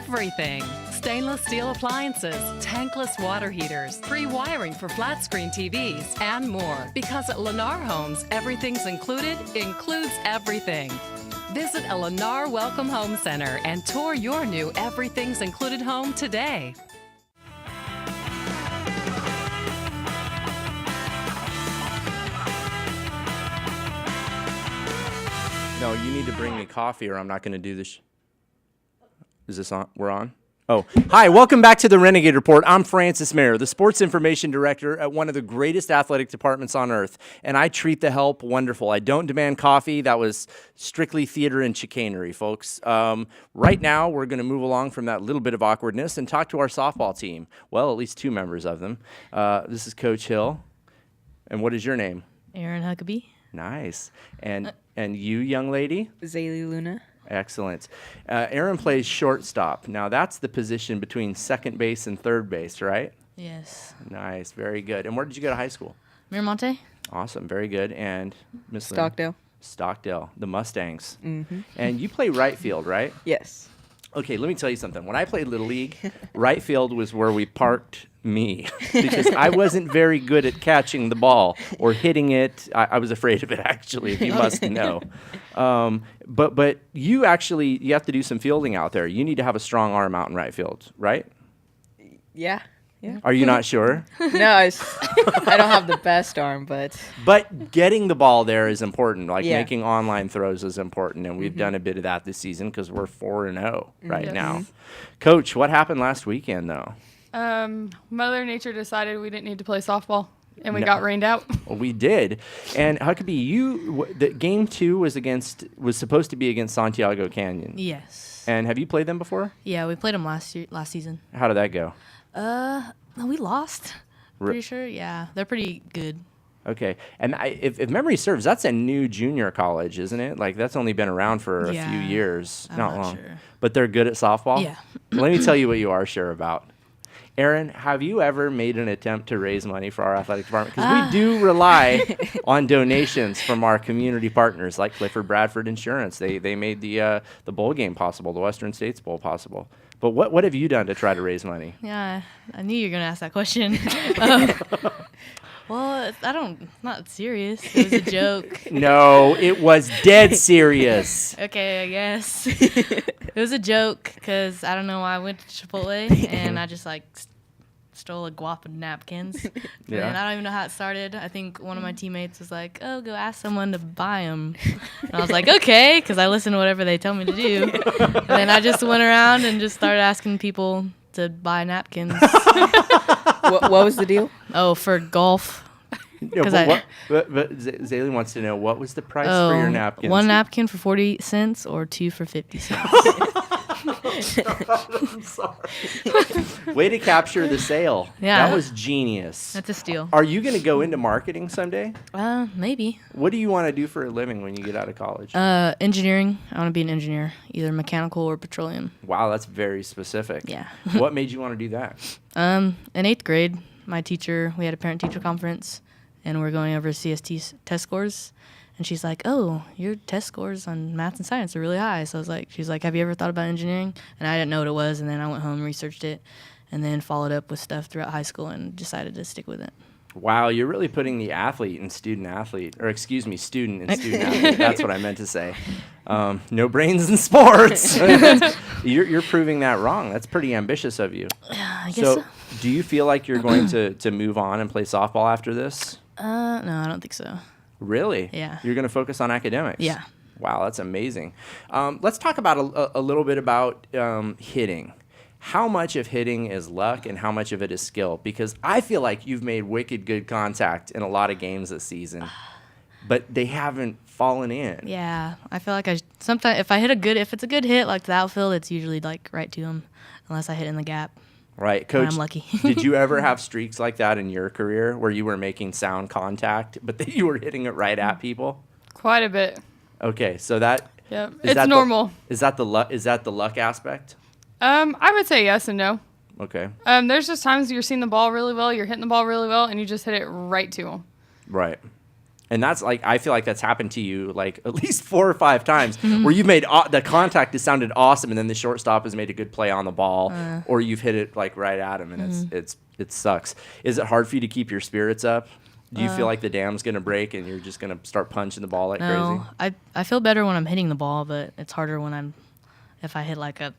everything. Stainless steel appliances, tankless water heaters, free wiring for flat screen TVs, and more. Because at Lennar Homes, everything's included includes everything. Visit a Lennar Welcome Home Center and tour your new Everything's Included home today. No, you need to bring me coffee or I'm not going to do this. Is this on? We're on? Oh, hi, welcome back to the Renegade Report. I'm Francis Mayer, the Sports Information Director at one of the greatest athletic departments on earth, and I treat the help wonderful. I don't demand coffee. That was strictly theater and chicanery, folks. Right now, we're going to move along from that little bit of awkwardness and talk to our softball team. Well, at least two members of them. This is Coach Hill. And what is your name? Aaron Huckabee. Nice. And you, young lady? Zaylee Luna. Excellent. Aaron plays shortstop. Now, that's the position between second base and third base, right? Yes. Nice. Very good. And where did you go to high school? Miramonte. Awesome. Very good. And Miss Lynn? Stockdale. Stockdale, the Mustangs. Mm-hmm. And you play right field, right? Yes. Okay, let me tell you something. When I played Little League, right field was where we parked me because I wasn't very good at catching the ball or hitting it. I was afraid of it, actually, if you must know. But you have to do some fielding out there. You need to have a strong arm out in right field, right? Yeah. Are you not sure? No, I don't have the best arm, but getting the ball there is important. Like Yeah. making online throws is important, and we've done a bit of that this season because we're 4-0 right now. Coach, what happened last weekend, though? Mother Nature decided we didn't need to play softball, and we got rained out. Well, we did. And Huckabee, the game 2 was supposed to be against Santiago Canyon. Yes. And have you played them before? Yeah, we played them last season. How did that go? No, we lost. Pretty sure. Yeah, they're pretty good. Okay. And if memory serves, that's a new junior college, isn't it? Like, that's only been around for a few years. I'm not not long. sure. But they're good at softball? Yeah. Let me tell you what you are sure about. Aaron, have you ever made an attempt to raise money for our athletic department? Because we do rely on donations from our community partners like Clifford Bradford Insurance. They made the bowl game possible, the Western States Bowl possible. But what have you done to try to raise money? Yeah, I knew you were gonna ask that question. Well, not serious. It was a joke. No, it was dead serious. Okay, I guess. It was a joke because I don't know why I went to Chipotle and I just stole a guap of napkins. Yeah. And I don't even know how it started. I think one of my teammates was like, "Oh, go ask someone to buy them." And I was like, "Okay," because I listen to whatever they tell me to do. And then I just went around and just started asking people to buy napkins. what was the deal? Oh, for golf. No, but Zaylee wants to know, what was the price for your napkins? One napkin for 40 cents or two for 50 cents. I'm sorry. Way to capture the sale. Yeah. That was genius. That's a steal. Are you going to go into marketing someday? Maybe. What do you want to do for a living when you get out of college? Engineering. I want to be an engineer, either mechanical or petroleum. Wow, that's very specific. Yeah. What made you want to do that? In 8th grade, we had a parent-teacher conference, and we're going over CST test scores. And she's like, "Oh, your test scores on math and science are really high." So she's like, "Have you ever thought about engineering?" And I didn't know what it was, and then I went home, researched it, and then followed up with stuff throughout high school and decided to stick with it. Wow, you're really putting the student and student athlete. That's what I meant to say. No brains in sports. You're proving that wrong. That's pretty ambitious of you. I guess so. Do you feel like you're going to move on and play softball after this? No, I don't think so. Really? Yeah. You're going to focus on academics? Yeah. Wow, that's amazing. Let's talk about a little bit about hitting. How much of hitting is luck and how much of it is skill? Because I feel like you've made wicked good contact in a lot of games this season, but they haven't fallen in. Yeah, I feel like sometimes if it's a good hit like the outfield, it's usually like right to him, unless I hit in the gap. Right, Coach. I'm lucky. Did you ever have streaks like that in your career where you were making sound contact, but that you were hitting it right at people? Quite a bit. Okay, so that. Yep, is it's that normal. Is that the luck aspect? I would say yes and no. Okay. There's just times you're seeing the ball really well, you're hitting the ball really well, and you just hit it right to them. Right. And that's like, I feel like that's happened to you like at least 4 or 5 times where you've made the contact has sounded awesome, and then the shortstop has made a good play on the ball, or you've hit it like right at him, and it sucks. Is it hard for you to keep your spirits up? Do you feel like the dam's gonna break and you're just gonna start punching the ball like crazy? I feel better when I'm hitting the ball, but it's harder when if I hit like a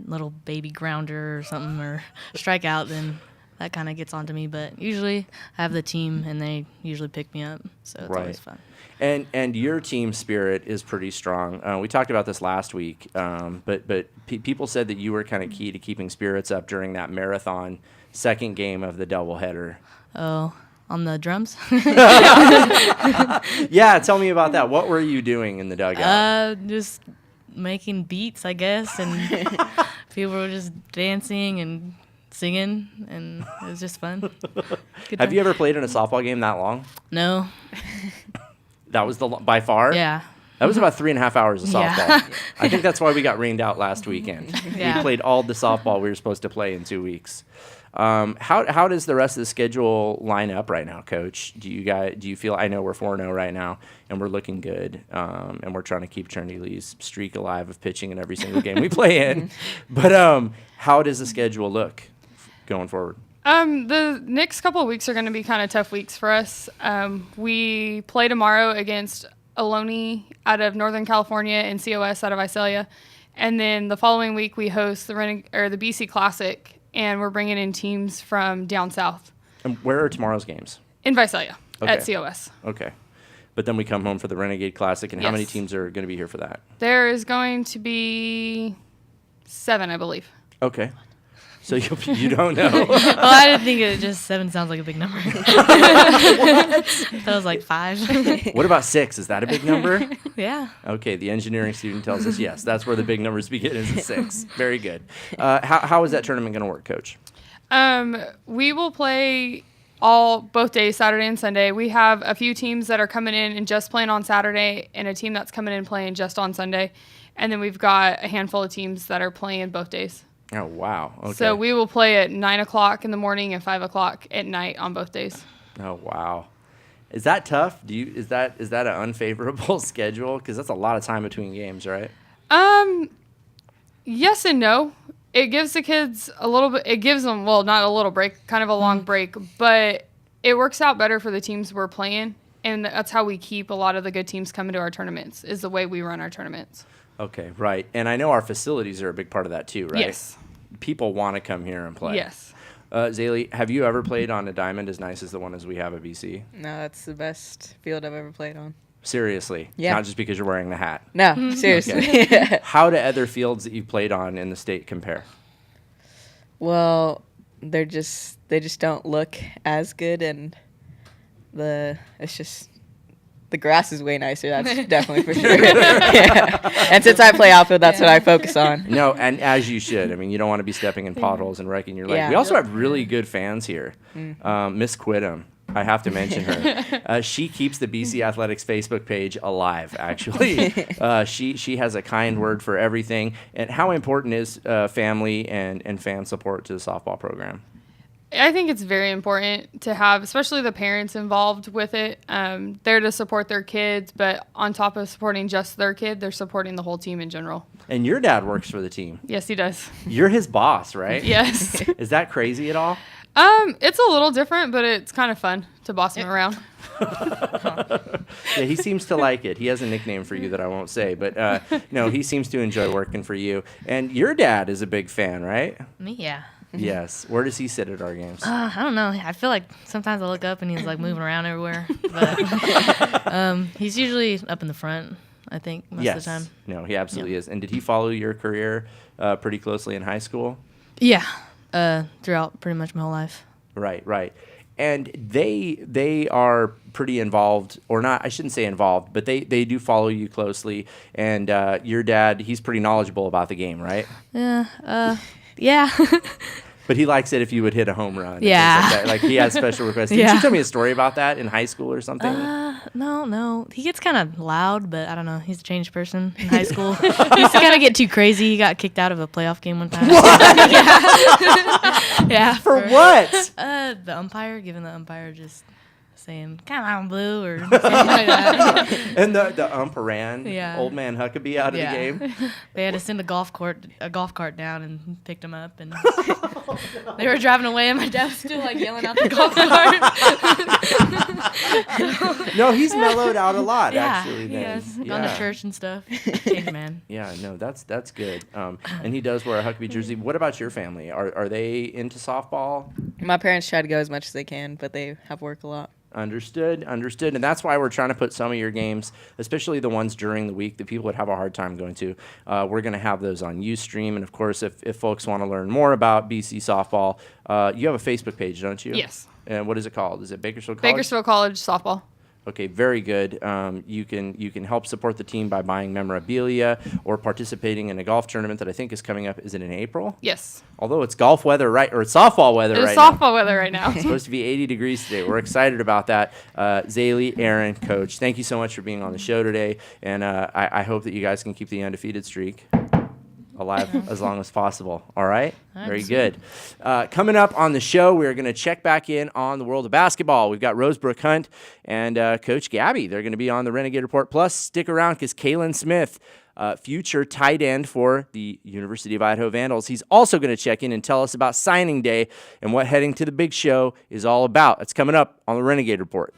little baby grounder or something or strike out, then that kind of gets onto me. But usually I have the team and they usually pick me up, so it's always fun. And your team spirit is pretty strong. We talked about this last week, but people said that you were kind of key to keeping spirits up during that marathon second game of the doubleheader. Oh, on the drums? Yeah, tell me about that. What were you doing in the dugout? Just making beats, I guess, and people were just dancing and singing, and it was just fun. Have you ever played in a softball game that long? No. That was by far? Yeah. That was about 3.5 hours of softball. Yeah. I think that's why we got rained out last weekend. Yeah. We played all the softball we were supposed to play in 2 weeks. How does the rest of the schedule line up right now, Coach? Do you feel, I know we're 4-0 right now and we're looking good, and we're trying to keep Trinity Lee's streak alive of pitching in every single game we play in. But how does the schedule look going forward? The next couple of weeks are going to be kind of tough weeks for us. We play tomorrow against Ohlone out of Northern California and COS out of Visalia, and then the following week we host the BC Classic, and we're bringing in teams from down south. And where are tomorrow's games? In Visalia at Okay. COS. Okay. But then we come home for the Renegade Classic, and how many Yes. teams are going to be here for that? There is going to be 7, I believe. Okay. So you don't know. Well, I didn't think it just 7 sounds like a big number. That was like 5. What about 6? Is that a big number? Yeah. Okay, the engineering student tells us yes. That's where the big numbers begin, is at 6. Very good. How is that tournament going to work, Coach? We will play both days, Saturday and Sunday. We have a few teams that are coming in and just playing on Saturday, and a team that's coming in playing just on Sunday. And then we've got a handful of teams that are playing both days. Oh, wow. Okay. So we will play at 9 o'clock in the morning and 5 o'clock at night on both days. Oh, wow. Is that tough? Is that an unfavorable schedule? Because that's a lot of time between games, right? Yes and no. It gives the kids a little bit. It gives them, well, not a little break, kind of a long break, but it works out better for the teams we're playing, and that's how we keep a lot of the good teams coming to our tournaments. Is the way we run our tournaments. Okay, right. And I know our facilities are a big part of that too, right? Yes. People want to come here and play. Yes. Zaylee, have you ever played on a diamond as nice as the one as we have at BC? No, that's the best field I've ever played on. Seriously? Yeah. Not just because you're wearing the hat? No, seriously. How do other fields that you've played on in the state compare? Well, they just don't look as good, and the grass is way nicer. That's definitely for sure. Yeah. And since I play outfield, that's what I focus on. No, and as you should. I mean, you don't want to be stepping in potholes and wrecking your leg. Yeah. We also have really good fans here. Miss Quidham, I have to mention her. She keeps the BC Athletics Facebook page alive, actually. She has a kind word for everything. And how important is family and fan support to the softball program? I think it's very important to have, especially the parents involved with it. They're to support their kids, but on top of supporting just their kid, they're supporting the whole team in general. And your dad works for the team. Yes, he does. You're his boss, right? Yes. Is that crazy at all? It's a little different, but it's kind of fun to boss him around. Yeah, he seems to like it. He has a nickname for you that I won't say, but no, he seems to enjoy working for you. And your dad is a big fan, right? Me, yeah. Yes. Where does he sit at our games? I don't know. I feel like sometimes I look up and he's like moving around everywhere. But he's usually up in the front, I think, most of the time. No, he absolutely is. And did he follow your career pretty closely in high school? Yeah. Throughout pretty much my whole life. Right. And they are pretty involved, or not, I shouldn't say involved, but they do follow you closely. And your dad, he's pretty knowledgeable about the game, right? Yeah. But he likes it if you would hit a home run. and Yeah. things like that. Like he has special requests. Did Yeah. you tell me a story about that in high school or something? No. He gets kind of loud, but I don't know. He's a changed person in high school. He used to kind of get too crazy. He got kicked out of a playoff game one time. Yeah. For what? The umpire, giving the umpire just saying, "Come on, Blue," or something like that. And the ump ran Yeah. Old Man Huckabee out of the Yeah. game. They had to send a golf cart down and picked him up, and they were driving away, and my dad was still like yelling out the golf cart. No, he's mellowed out a lot, Yeah, actually. he Then. has gone to church and stuff. Changed man. Yeah, no, that's good. And he does wear a Huckabee jersey. What about your family? Are they into softball? My parents try to go as much as they can, but they have work a lot. Understood. And that's why we're trying to put some of your games, especially the ones during the week that people would have a hard time going to. We're going to have those on Ustream. And, of course, if folks want to learn more about BC softball, you have a Facebook page, don't you? Yes. And what is it called? Is it Bakersfield College? Bakersfield College softball. Okay, very good. You can help support the team by buying memorabilia or participating in a golf tournament that I think is coming up. Is it in April? Yes. Although it's golf weather, right? Or it's softball weather It's right softball weather right now. It's supposed to be 80 degrees today. We're excited about that. Zaylee, Aaron, Coach, thank you so much for being on the show today. And I hope that you guys can keep the undefeated streak alive as long as possible. All right? Very good. Coming up on the show, we're going to check back in on the world of basketball. We've got Rosebrook Hunt and Coach Gabby. They're going to be on the Renegade Report. Plus, stick around because Kalen Smith, future tight end for the University of Idaho Vandals, he's also going to check in and tell us about signing day and what heading to the big show is all about. That's coming up on the Renegade Report.